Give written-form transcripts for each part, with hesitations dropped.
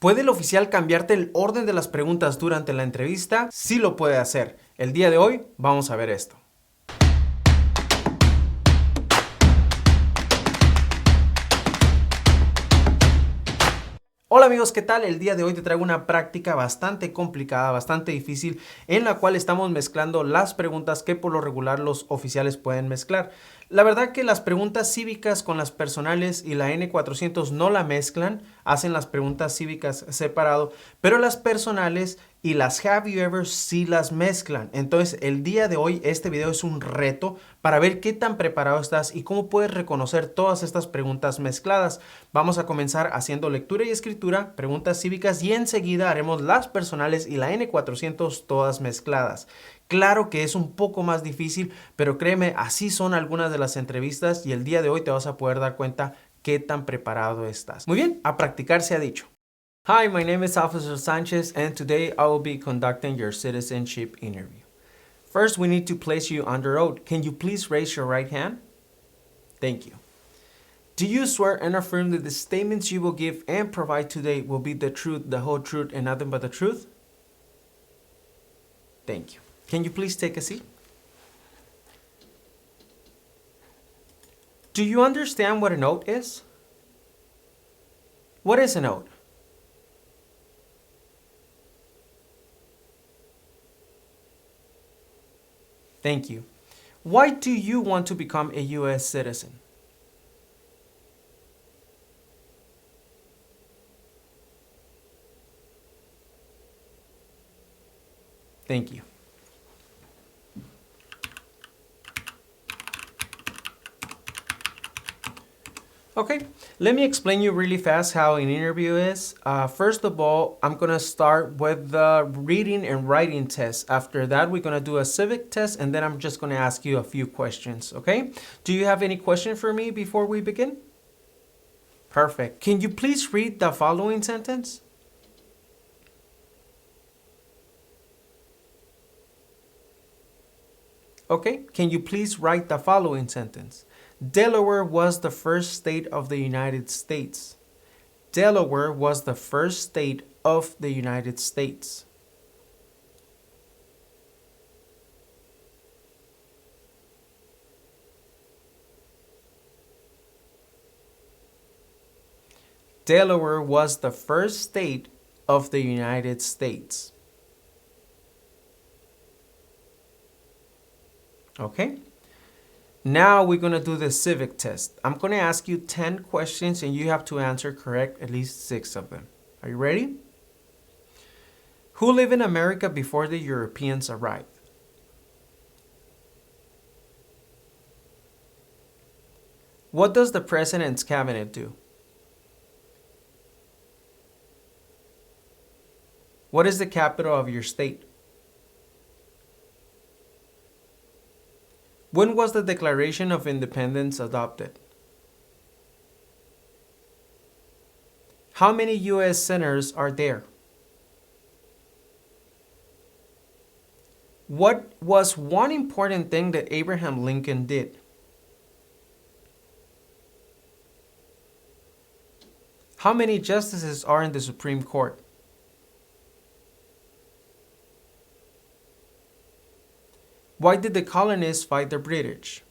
¿Puede el oficial cambiarte el orden de las preguntas durante la entrevista? Sí lo puede hacer. El día de hoy vamos a ver esto. Hola amigos, ¿qué tal? El día de hoy te traigo una práctica bastante complicada, bastante difícil, en la cual estamos mezclando las preguntas que por lo regular los oficiales pueden mezclar. La verdad que las preguntas cívicas con las personales y la N400 no la mezclan, hacen las preguntas cívicas separado, pero las personales y las Have You Ever sí las mezclan. Entonces el día de hoy este video es un reto para ver qué tan preparado estás y cómo puedes reconocer todas estas preguntas mezcladas. Vamos a comenzar haciendo lectura y escritura, preguntas cívicas y enseguida haremos las personales y la N400 todas mezcladas. Claro que es un poco más difícil, pero créeme, así son algunas de las entrevistas y el día de hoy te vas a poder dar cuenta qué tan preparado estás. Muy bien, a practicar se ha dicho. Hi, my name is Officer Sanchez and today I will be conducting your citizenship interview. First, we need to place you under oath. Can you please raise your right hand? Thank you. Do you swear and affirm that the statements you will give and provide today will be the truth, the whole truth, and nothing but the truth? Thank you. Can you please take a seat? Do you understand what an oath is? What is an oath? Thank you. Why do you want to become a U.S. citizen? Thank you. Okay, let me explain you really fast how an interview is. First of all, I'm gonna start with the reading and writing test. After that, we're gonna do a civic test and then I'm just gonna ask you a few questions, okay? Do you have any question for me before we begin? Perfect. Can you please read the following sentence? Okay, can you please write the following sentence? Delaware was the first state of the United States. Delaware was the first state of the United States. Delaware was the first state of the United States. Okay? Now we're going to do the civic test. I'm going to ask you 10 questions and you have to answer correct at least 6 of them. Are you ready? Who lived in America before the Europeans arrived? What does the president's cabinet do? What is the capital of your state? When was the Declaration of Independence adopted? How many U.S. senators are there? What was one important thing that Abraham Lincoln did? How many justices are in the Supreme Court? Why did the colonists fight the British?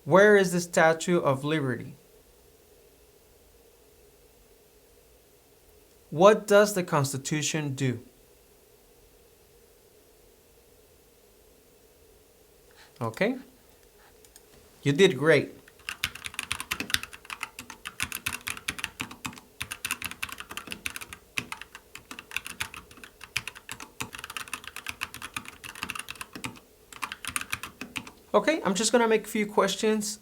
Where is the Statue of Liberty? What does the Constitution do? Okay? You did great. Okay, I'm just gonna make a few questions.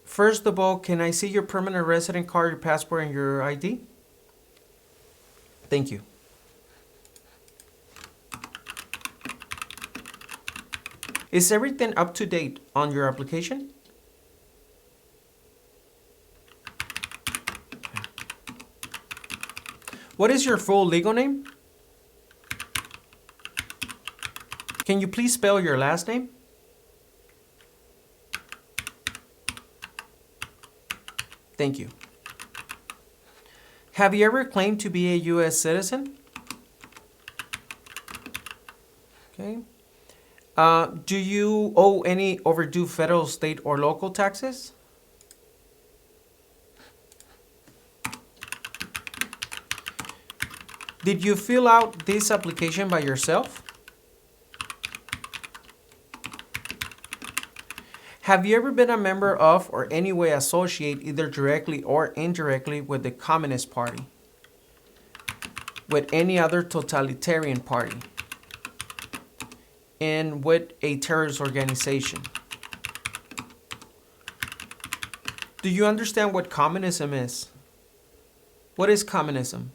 First of all, can I see your permanent resident card, your passport, and your ID? Thank you. Is everything up to date on your application? What is your full legal name? Can you please spell your last name? Thank you. Have you ever claimed to be a U.S. citizen? Okay. Do you owe any overdue federal, state, or local taxes? Did you fill out this application by yourself? Have you ever been a member of or any way associate either directly or indirectly with the Communist Party? With any other totalitarian party? And with a terrorist organization? Do you understand what communism is? What is communism?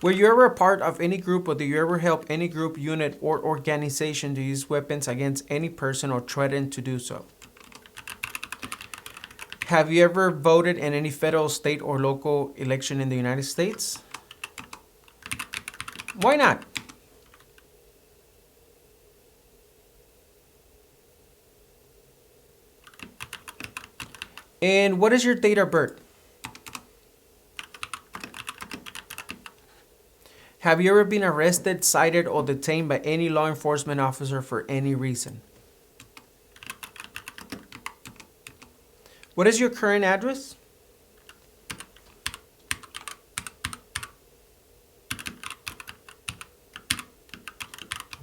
Were you ever a part of any group, or do you ever help any group, unit, or organization to use weapons against any person or threaten to do so? Have you ever voted in any federal, state, or local election in the United States? Why not? And what is your date of birth? Have you ever been arrested, cited, or detained by any law enforcement officer for any reason? What is your current address?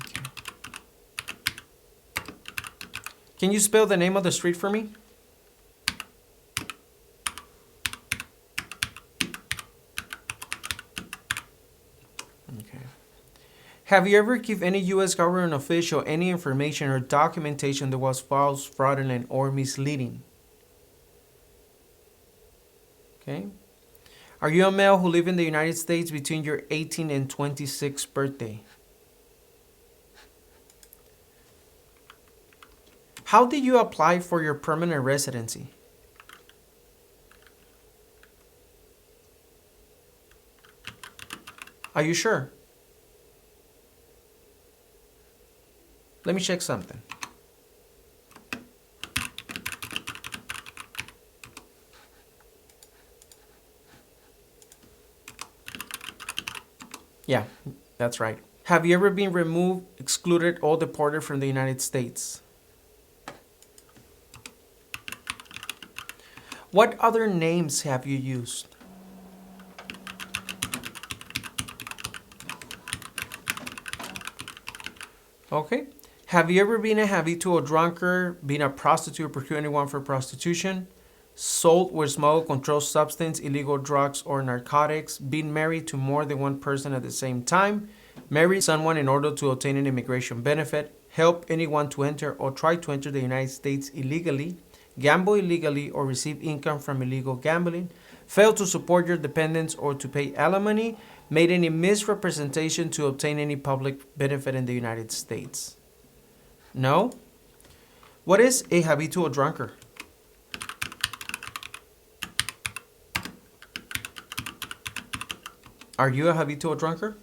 Okay. Can you spell the name of the street for me? Have you ever given any U.S. government official any information or documentation that was false, fraudulent, or misleading? Okay. Are you a male who lived in the United States between your 18th and 26th birthday? How did you apply for your permanent residency? Are you sure? Let me check something. Yeah, that's right. Have you ever been removed, excluded, or deported from the United States? What other names have you used? Okay. Have you ever been a habitual drunkard, been a prostitute, or procured anyone for prostitution, sold or smuggled controlled substance, illegal drugs, or narcotics, been married to more than one person at the same time, married someone in order to obtain an immigration benefit, help anyone to enter or try to enter the United States illegally, gamble illegally, or receive income from illegal gambling, failed to support your dependents or to pay alimony, made any misrepresentation to obtain any public benefit in the United States? No? What is a habitual drunkard? Are you a habitual drunkard?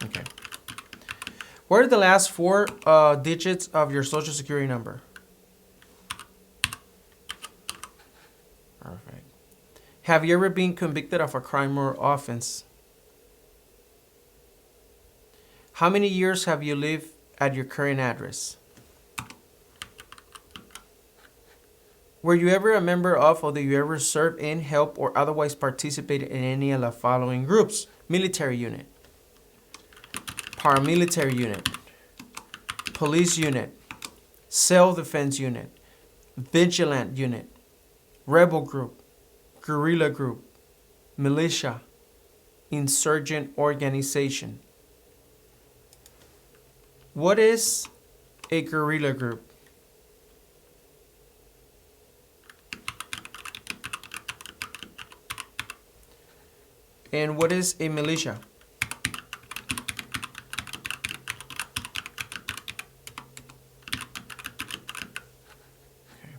Okay. What are the last four digits of your social security number? Perfect. Have you ever been convicted of a crime or offense? How many years have you lived at your current address? Were you ever a member of, or did you ever serve in, help, or otherwise participate in any of the following groups? Military unit, paramilitary unit, police unit, self-defense unit, vigilant unit, rebel group, guerrilla group, militia, insurgent organization. What is a guerrilla group? And what is a militia? Okay.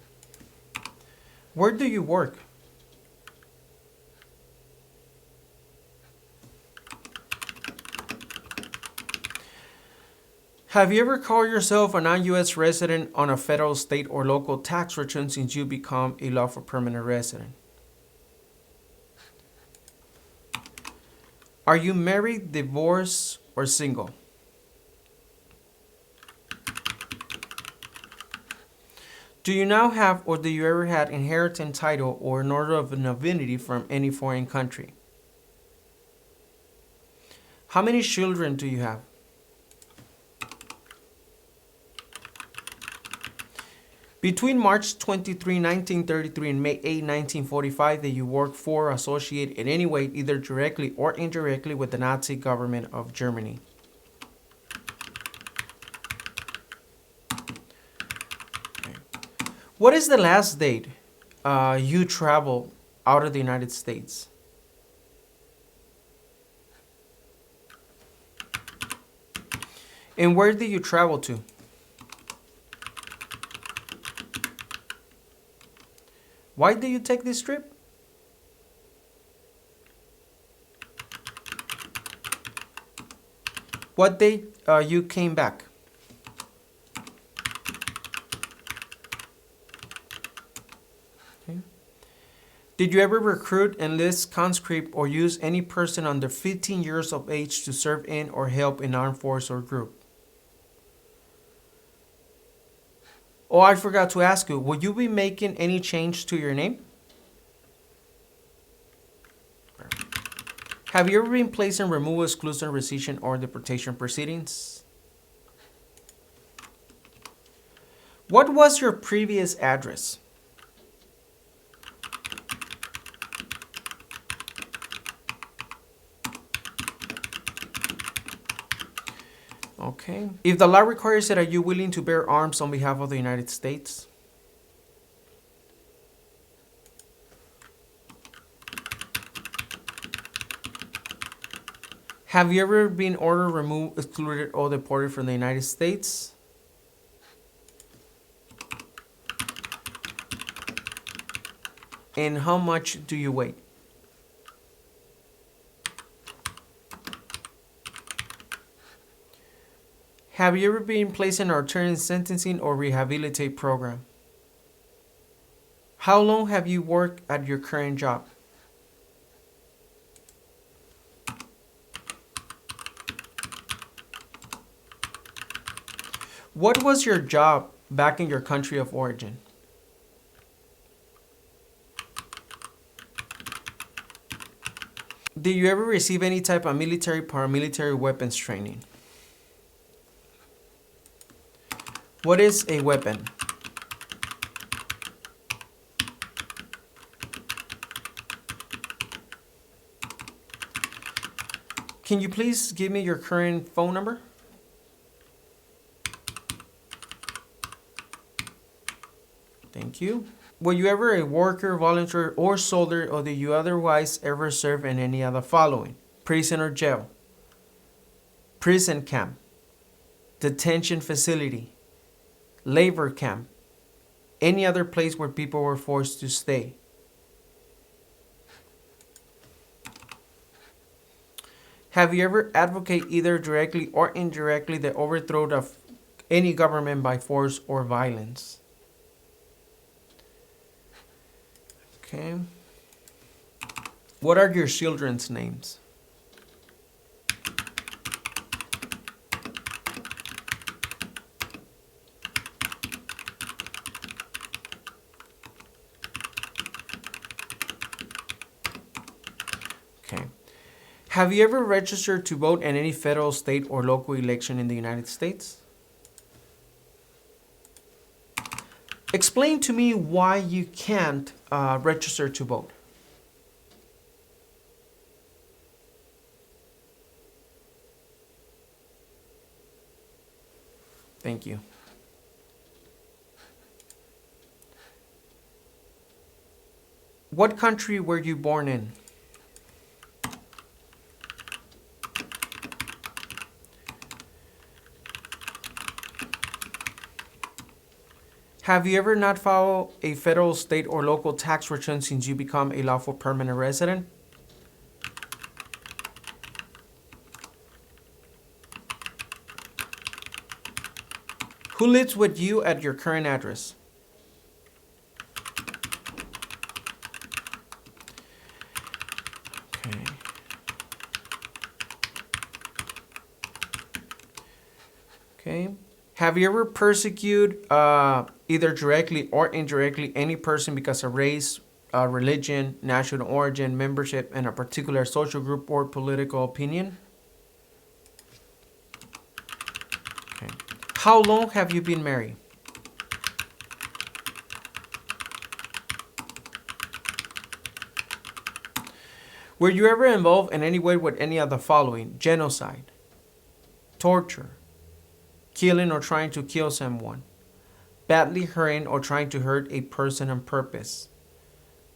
Where do you work? Have you ever called yourself a non-U.S. resident on a federal, state, or local tax return since you become a lawful permanent resident? Are you married, divorced, or single? Do you now have or do you ever had inheritance title or an order of nobility from any foreign country? How many children do you have? Between March 23, 1933 and May 8, 1945, did you work for or associate in any way, either directly or indirectly, with the Nazi government of Germany? Okay. What is the last date you traveled out of the United States? And where did you travel to? Why did you take this trip? What date you came back? Okay. Did you ever recruit, enlist, conscript, or use any person under 15 years of age to serve in or help in armed force or group? Oh, I forgot to ask you, will you be making any change to your name? Have you ever been placed in removal, exclusion, rescission, or deportation proceedings? What was your previous address? Okay. If the law requires it, are you willing to bear arms on behalf of the United States? Have you ever been ordered, removed, excluded, or deported from the United States? And how much do you weigh? Have you ever been placed in an alternative sentencing or rehabilitate program? How long have you worked at your current job? What was your job back in your country of origin? Did you ever receive any type of military, paramilitary weapons training? What is a weapon? Can you please give me your current phone number? Thank you. Were you ever a worker, volunteer, or soldier, or did you otherwise ever serve in any of the following? Prison or jail, prison camp, detention facility, labor camp, any other place where people were forced to stay? Have you ever advocated either directly or indirectly the overthrow of any government by force or violence? Okay. What are your children's names? Okay. Have you ever registered to vote in any federal, state, or local election in the United States? Explain to me why you can't register to vote. Thank you. What country were you born in? Have you ever not filed a federal, state, or local tax return since you become a lawful permanent resident? Who lives with you at your current address? Okay. Okay. Have you ever persecuted either directly or indirectly any person because of race, religion, national origin, membership in a particular social group or political opinion? Okay. How long have you been married? Were you ever involved in any way with any of the following? Genocide, torture, killing or trying to kill someone, badly hurting or trying to hurt a person on purpose,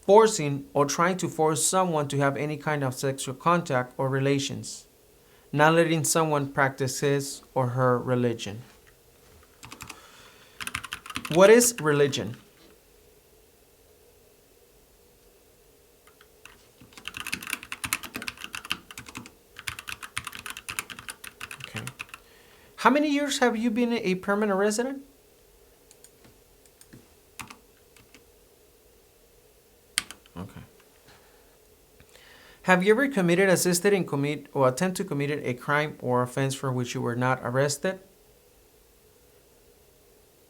forcing or trying to force someone to have any kind of sexual contact or relations, not letting someone practice his or her religion. What is religion? Okay. How many years have you been a permanent resident? Okay. Have you ever committed, assisted in commit, or attempt to commit a crime or offense for which you were not arrested?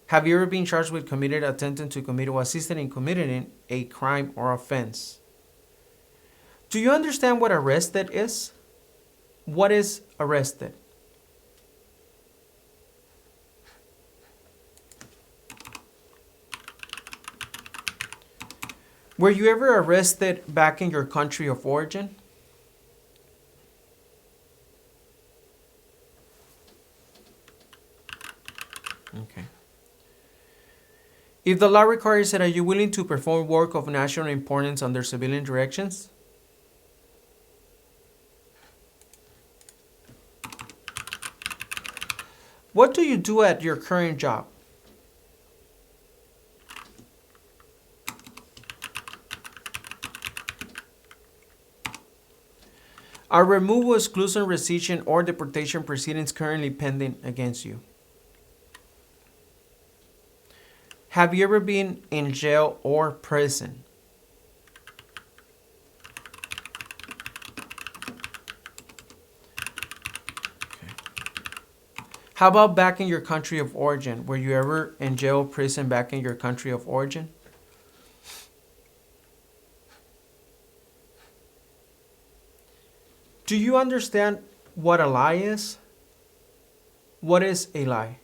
Have you ever been charged with committed, attempting to commit, or assisted in committing a crime or offense? Do you understand what arrested is? What is arrested? Were you ever arrested back in your country of origin? Okay. If the law requires it, are you willing to perform work of national importance under civilian directions? What do you do at your current job? Are removal, exclusion, rescission, or deportation proceedings currently pending against you? Have you ever been in jail or prison? Okay. How about back in your country of origin? Were you ever in jail or prison back in your country of origin? Do you understand what a lie is? What is a lie?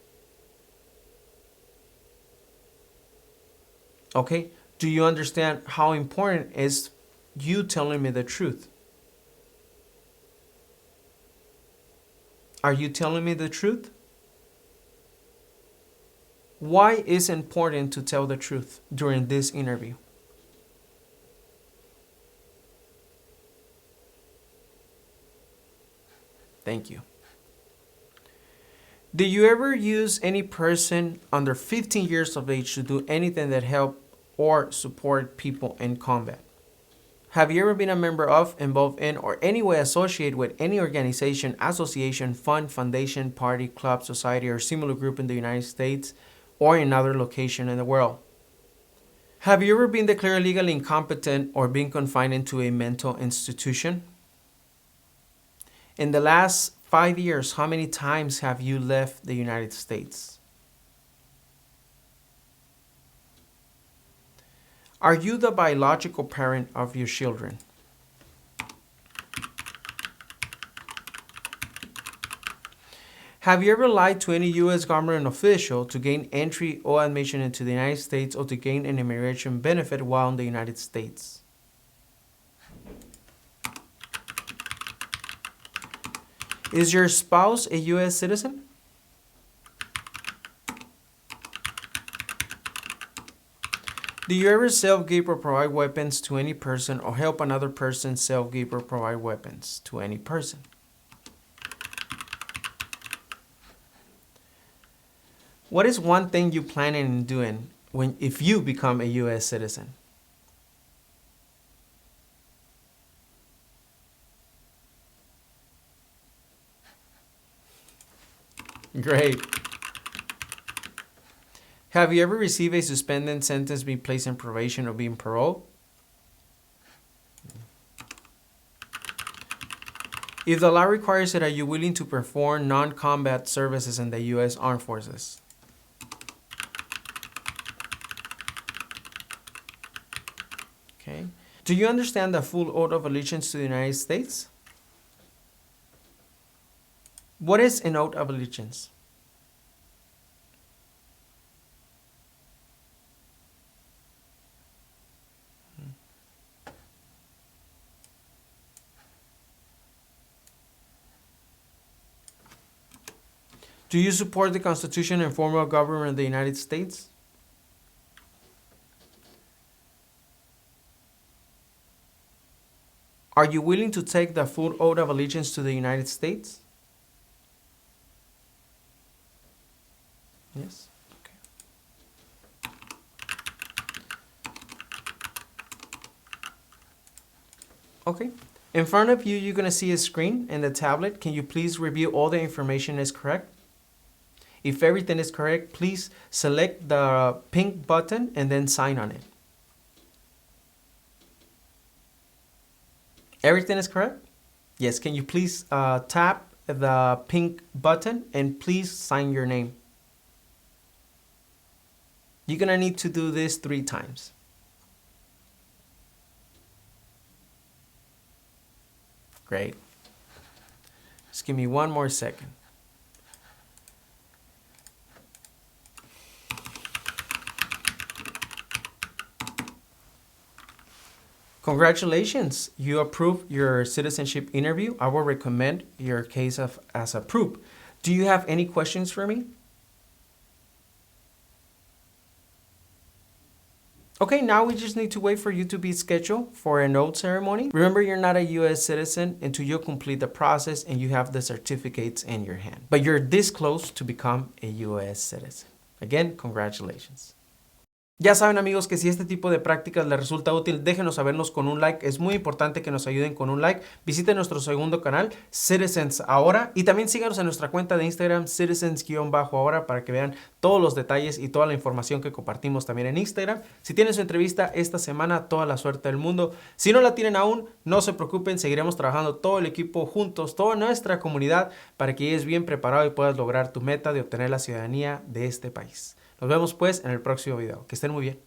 Okay, do you understand how important is you telling me the truth? Are you telling me the truth? Why is it important to tell the truth during this interview? Thank you. Did you ever use any person under 15 years of age to do anything that help or support people in combat? Have you ever been a member of, involved in, or any way associated with any organization, association, fund, foundation, party, club, society, or similar group in the United States or in another location in the world? Have you ever been declared legally incompetent or been confined into a mental institution? In the last 5 years, how many times have you left the United States? Are you the biological parent of your children? Have you ever lied to any U.S. government official to gain entry or admission into the United States or to gain an immigration benefit while in the United States? Is your spouse a U.S. citizen? Do you ever self-give or provide weapons to any person or help another person self-give or provide weapons to any person? What is one thing you plan on doing if you become a U.S. citizen? Great. Have you ever received a suspended sentence, being placed in probation, or being paroled? If the law requires it, are you willing to perform non-combat services in the U.S. Armed Forces? Okay. Do you understand the full oath of allegiance to the United States? What is an oath of allegiance? Do you support the Constitution and form of government of the United States? Are you willing to take the full oath of allegiance to the United States? Yes. Okay. Okay. In front of you, you're going to see a screen in the tablet. Can you please review all the information is correct? If everything is correct, please select the pink button and then sign on it. Everything is correct? Yes, can you please tap the pink button and please sign your name. You're gonna need to do this 3 times. Great. Just give me 1 more second. Congratulations, you approved your citizenship interview. I will recommend your case as approved. Do you have any questions for me? Okay, now we just need to wait for you to be scheduled for an oath ceremony. Remember, you're not a U.S. citizen until you complete the process and you have the certificates in your hand. But you're this close to become a U.S. citizen. Again, congratulations. Ya saben, amigos, que si este tipo de prácticas les resulta útil, déjenos sabernos con un like. Es muy importante que nos ayuden con un like. Visiten nuestro segundo canal, Citizens Ahora, y también síganos en nuestra cuenta de Instagram, Citizens_Ahora, para que vean todos los detalles y toda la información que compartimos también en Instagram. Si tienen su entrevista esta semana, toda la suerte del mundo. Si no la tienen aún, no se preocupen, seguiremos trabajando todo el equipo juntos, toda nuestra comunidad, para que llegues bien preparado y puedas lograr tu meta de obtener la ciudadanía de este país. Nos vemos pues en el próximo video. Que estén muy bien.